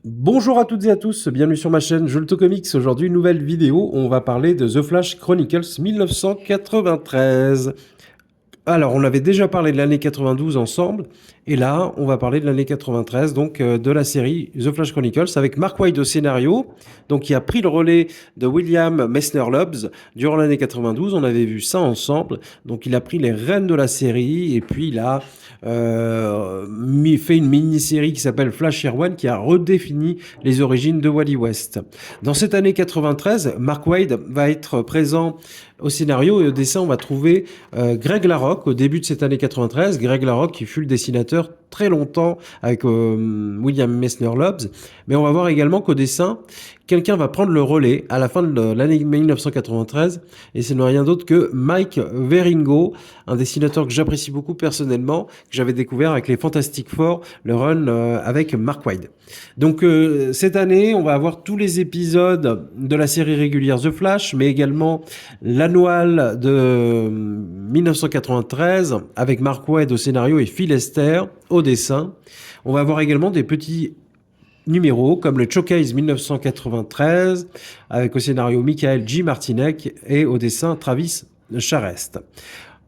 Bonjour à toutes et à tous, bienvenue sur ma chaîne Jolto Comics. Aujourd'hui, nouvelle vidéo, on va parler de The Flash Chronicles 1993. Alors, on avait déjà parlé de l'année 92 ensemble, et là, on va parler de l'année 93, donc de la série The Flash Chronicles, avec Mark Waid au scénario, donc qui a pris le relais de William Messner-Loebs durant l'année 92. On avait vu ça ensemble, donc il a pris les rênes de la série, et puis il a fait une mini-série qui s'appelle Flash Year One, qui a redéfini les origines de Wally West. Dans cette année 93, Mark Waid va être présent au scénario et au dessin. On va trouver Greg Larocque au début de cette année 93. Greg Larocque qui fut le dessinateur très longtemps avec William Messner-Loebs. Mais on va voir également qu'au dessin, quelqu'un va prendre le relais à la fin de l'année 1993, et ce n'est rien d'autre que Mike Wieringo, un dessinateur que j'apprécie beaucoup personnellement, que j'avais découvert avec les Fantastic Four, le run avec Mark Waid. Donc cette année, on va avoir tous les épisodes de la série régulière The Flash, mais également l'annual de 1993 avec Mark Waid au scénario et Phil Lester au dessin. On va avoir également des petits numéros comme le Showcase 1993 avec au scénario Michael G. Martinek et au dessin Travis Charest.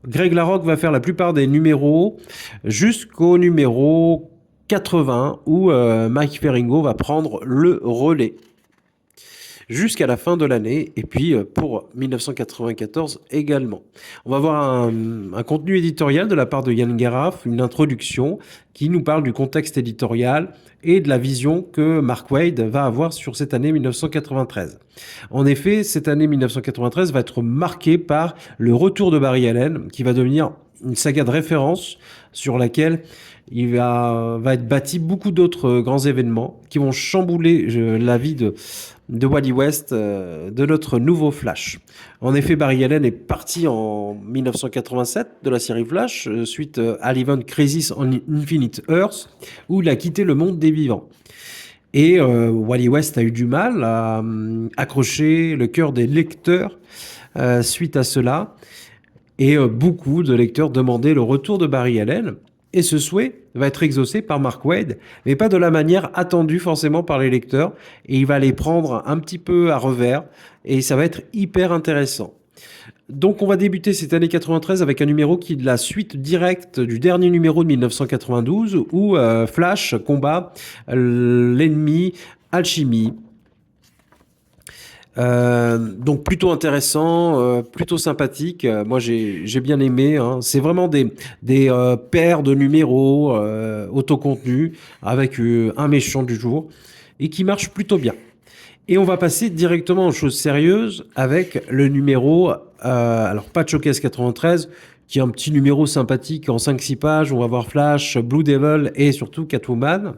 Greg Larocque va faire la plupart des numéros jusqu'au numéro 80 où Mike Wieringo va prendre le relais jusqu'à la fin de l'année, et puis pour 1994 également. On va avoir un contenu éditorial de la part de Yann Garaf, une introduction qui nous parle du contexte éditorial et de la vision que Mark Waid va avoir sur cette année 1993. En effet, cette année 1993 va être marquée par le retour de Barry Allen, qui va devenir une saga de référence sur laquelle il va être bâti beaucoup d'autres grands événements qui vont chambouler la vie de Wally West, de notre nouveau Flash. En effet, Barry Allen est parti en 1987 de la série Flash, suite à l'event Crisis on Infinite Earth, où il a quitté le monde des vivants. Et Wally West a eu du mal à accrocher le cœur des lecteurs suite à cela. Et beaucoup de lecteurs demandaient le retour de Barry Allen. Et ce souhait va être exaucé par Mark Waid, mais pas de la manière attendue forcément par les lecteurs. Et il va les prendre un petit peu à revers, et ça va être hyper intéressant. Donc on va débuter cette année 93 avec un numéro qui est la suite directe du dernier numéro de 1992, où Flash combat l'ennemi Alchemy. Donc plutôt intéressant, plutôt sympathique. Moi j'ai bien aimé, hein. C'est vraiment des paires de numéros autocontenus avec un méchant du jour et qui marche plutôt bien. Et on va passer directement aux choses sérieuses avec le numéro, alors pas de Showcase 93, qui est un petit numéro sympathique en 5-6 pages. On va voir Flash, Blue Devil et surtout Catwoman.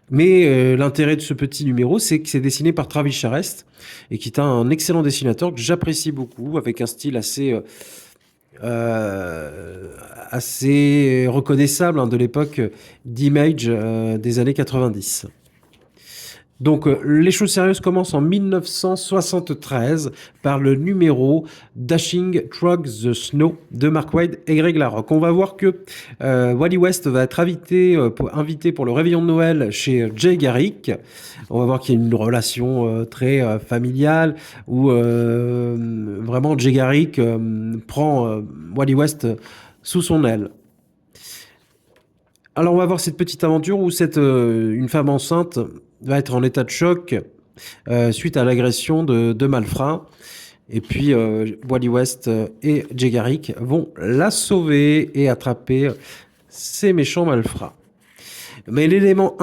Mais l'intérêt de ce petit numéro, c'est que c'est dessiné par Travis Charest, et qui est un excellent dessinateur que j'apprécie beaucoup, avec un style assez reconnaissable, hein, de l'époque d'Image des années 90. Donc les choses sérieuses commencent en 1973 par le numéro Dashing Through the Snow de Mark Waid et Greg Larocque. On va voir que Wally West va être invité pour le réveillon de Noël chez Jay Garrick. On va voir qu'il y a une relation très familiale où vraiment Jay Garrick prend Wally West sous son aile. Alors on va voir cette petite aventure où une femme enceinte va être en état de choc suite à l'agression de malfrats. Et puis Wally West et Jay Garrick vont la sauver et attraper ces méchants malfrats. Mais l'élément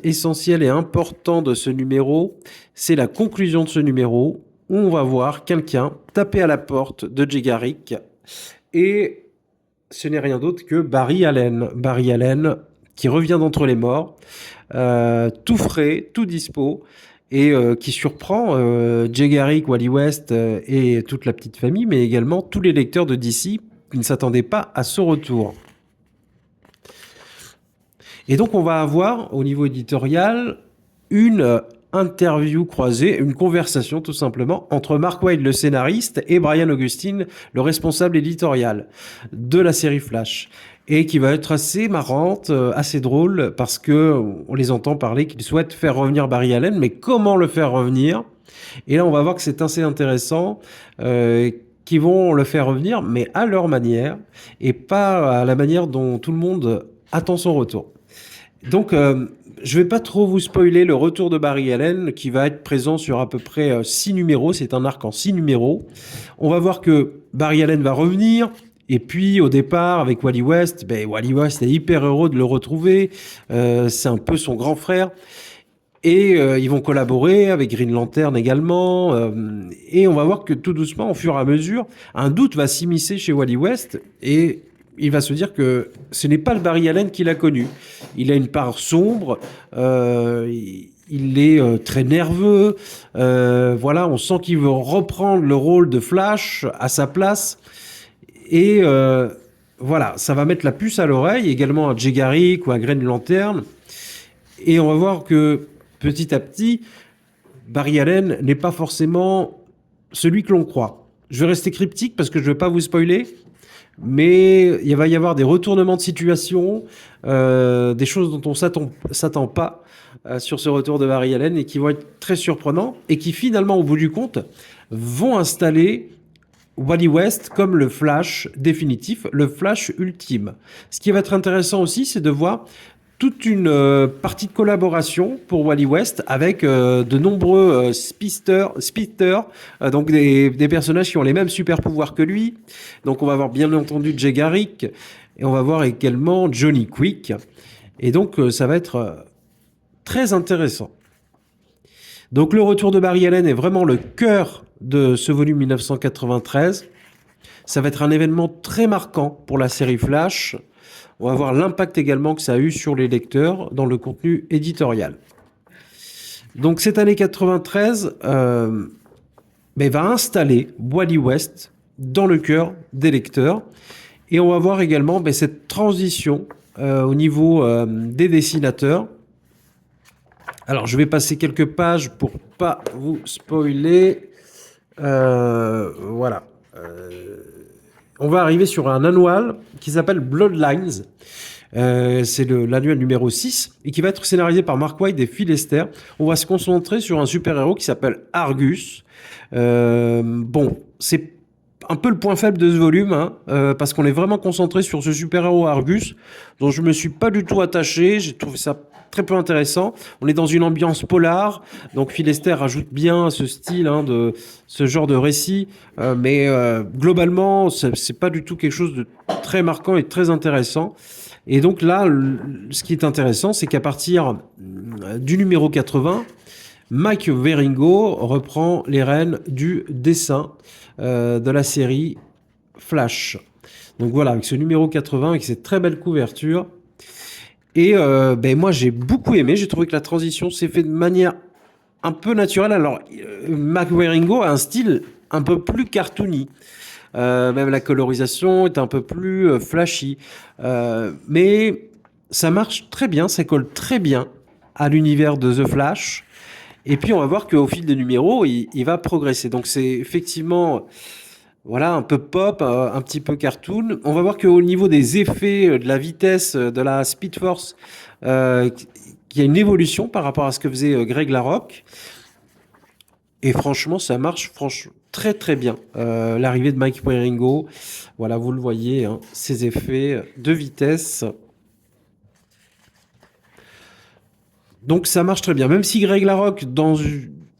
essentiel et important de ce numéro, c'est la conclusion de ce numéro, où on va voir quelqu'un taper à la porte de Jay Garrick, et ce n'est rien d'autre que Barry Allen. Barry Allen qui revient d'entre les morts, tout frais, tout dispo, et qui surprend Jay Garrick, Wally West et toute la petite famille, mais également tous les lecteurs de DC qui ne s'attendaient pas à ce retour. Et donc on va avoir au niveau éditorial interview croisée, une conversation tout simplement entre Mark Waid, le scénariste, et Brian Augustine, le responsable éditorial de la série Flash. Et qui va être assez marrante, assez drôle, parce que on les entend parler qu'ils souhaitent faire revenir Barry Allen, mais comment le faire revenir? Et là, on va voir que c'est assez intéressant, qui vont le faire revenir, mais à leur manière, et pas à la manière dont tout le monde attend son retour. Donc, je vais pas trop vous spoiler le retour de Barry Allen, qui va être présent sur à peu près 6 numéros. C'est un arc en 6 numéros. On va voir que Barry Allen va revenir. Et puis, au départ, avec Wally West, Wally West est hyper heureux de le retrouver. C'est un peu son grand frère. Et ils vont collaborer avec Green Lantern également. Et on va voir que tout doucement, au fur et à mesure, un doute va s'immiscer chez Wally West. Et il va se dire que ce n'est pas le Barry Allen qu'il a connu. Il a une part sombre. Il est très nerveux. Voilà, on sent qu'il veut reprendre le rôle de Flash à sa place. Et voilà, ça va mettre la puce à l'oreille, également à Jay Garrick ou à Green Lantern. Et on va voir que petit à petit, Barry Allen n'est pas forcément celui que l'on croit. Je vais rester cryptique parce que je ne veux pas vous spoiler, mais il va y avoir des retournements de situation, des choses dont on s'attend pas sur ce retour de Barry Allen et qui vont être très surprenants et qui finalement, au bout du compte, vont installer Wally West comme le Flash définitif, le Flash ultime. Ce qui va être intéressant aussi, c'est de voir toute une partie de collaboration pour Wally West avec de nombreux speedsters, donc des personnages qui ont les mêmes super pouvoirs que lui. Donc on va voir bien entendu Jay Garrick et on va voir également Johnny Quick. Et donc ça va être très intéressant. Donc le retour de Barry Allen est vraiment le cœur de ce volume 1993. Ça va être un événement très marquant pour la série Flash. On va voir l'impact également que ça a eu sur les lecteurs dans le contenu éditorial. Donc cette année 93 va installer Wally West dans le cœur des lecteurs. Et on va voir également cette transition au niveau des dessinateurs. Alors je vais passer quelques pages pour pas vous spoiler. Voilà. On va arriver sur un annual qui s'appelle Bloodlines. C'est l'annuel numéro 6 et qui va être scénarisé par Mark Waid et Phil Lester. On va se concentrer sur un super-héros qui s'appelle Argus. Bon, c'est un peu le point faible de ce volume, hein, parce qu'on est vraiment concentré sur ce super-héros Argus, dont je me suis pas du tout attaché. J'ai trouvé ça très peu intéressant. On est dans une ambiance polar, donc Phil Lester rajoute bien ce style, hein, de ce genre de récit, mais globalement, c'est pas du tout quelque chose de très marquant et très intéressant. Et donc là, ce qui est intéressant, c'est qu'à partir du numéro 80, Mike Wieringo reprend les rênes du dessin de la série Flash. Donc voilà, avec ce numéro 80, avec cette très belle couverture. Et moi, j'ai beaucoup aimé. J'ai trouvé que la transition s'est faite de manière un peu naturelle. Alors, Mike Wieringo a un style un peu plus cartoony. Même la colorisation est un peu plus flashy. Mais ça marche très bien, ça colle très bien à l'univers de The Flash. Et puis on va voir qu'au fil des numéros, il va progresser. Donc c'est effectivement voilà, un peu pop, un petit peu cartoon. On va voir qu'au niveau des effets, de la vitesse, de la Speed Force, qu'il y a une évolution par rapport à ce que faisait Greg Larroque. Et franchement, ça marche très très bien. L'arrivée de Mike Wieringo, voilà, vous le voyez, hein, ses effets de vitesse. Donc ça marche très bien. Même si Greg Larroque, dans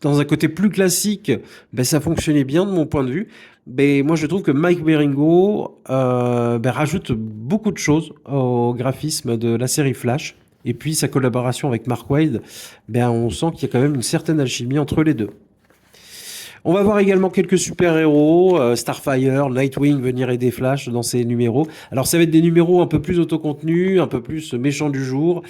un côté plus classique, ça fonctionnait bien de mon point de vue. Mais moi, je trouve que Mike Wieringo rajoute beaucoup de choses au graphisme de la série Flash. Et puis sa collaboration avec Mark Waid, on sent qu'il y a quand même une certaine alchimie entre les deux. On va voir également quelques super-héros, Starfire, Nightwing venir aider Flash dans ces numéros. Alors ça va être des numéros un peu plus autocontenus, un peu plus méchants du jour,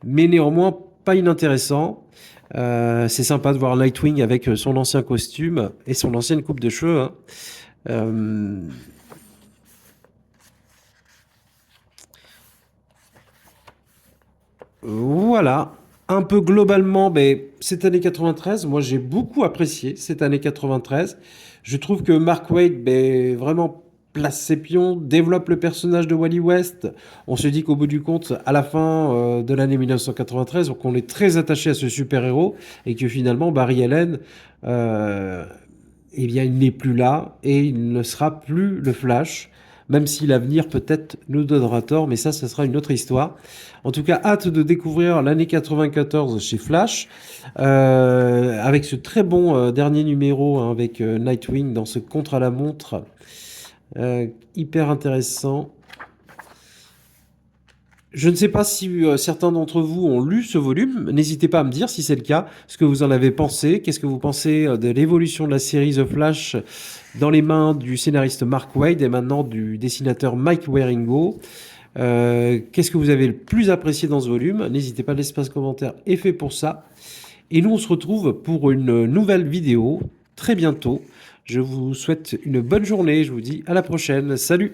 mais néanmoins pas inintéressants. C'est sympa de voir Nightwing avec son ancien costume et son ancienne coupe de cheveux. Hein. Voilà un peu globalement, ben, cette année 93, moi j'ai beaucoup apprécié cette année 93. Je trouve que Mark Waid, ben, vraiment place ses pions, développe le personnage de Wally West. On se dit qu'au bout du compte, à la fin de l'année 1993, donc on est très attaché à ce super-héros et que finalement Barry Allen, euh, eh bien, il n'est plus là et il ne sera plus le Flash, même si l'avenir peut-être nous donnera tort, mais ça, ce sera une autre histoire. En tout cas, hâte de découvrir l'année 94 chez Flash, avec ce très bon dernier numéro hein, avec Nightwing dans ce contre-à-la-montre, hyper intéressant. Je ne sais pas si certains d'entre vous ont lu ce volume. N'hésitez pas à me dire si c'est le cas, ce que vous en avez pensé. Qu'est-ce que vous pensez de l'évolution de la série The Flash dans les mains du scénariste Mark Waid et maintenant du dessinateur Mike Wieringo. Qu'est-ce que vous avez le plus apprécié dans ce volume? N'hésitez pas, l'espace commentaire est fait pour ça. Et nous, on se retrouve pour une nouvelle vidéo très bientôt. Je vous souhaite une bonne journée. Je vous dis à la prochaine. Salut!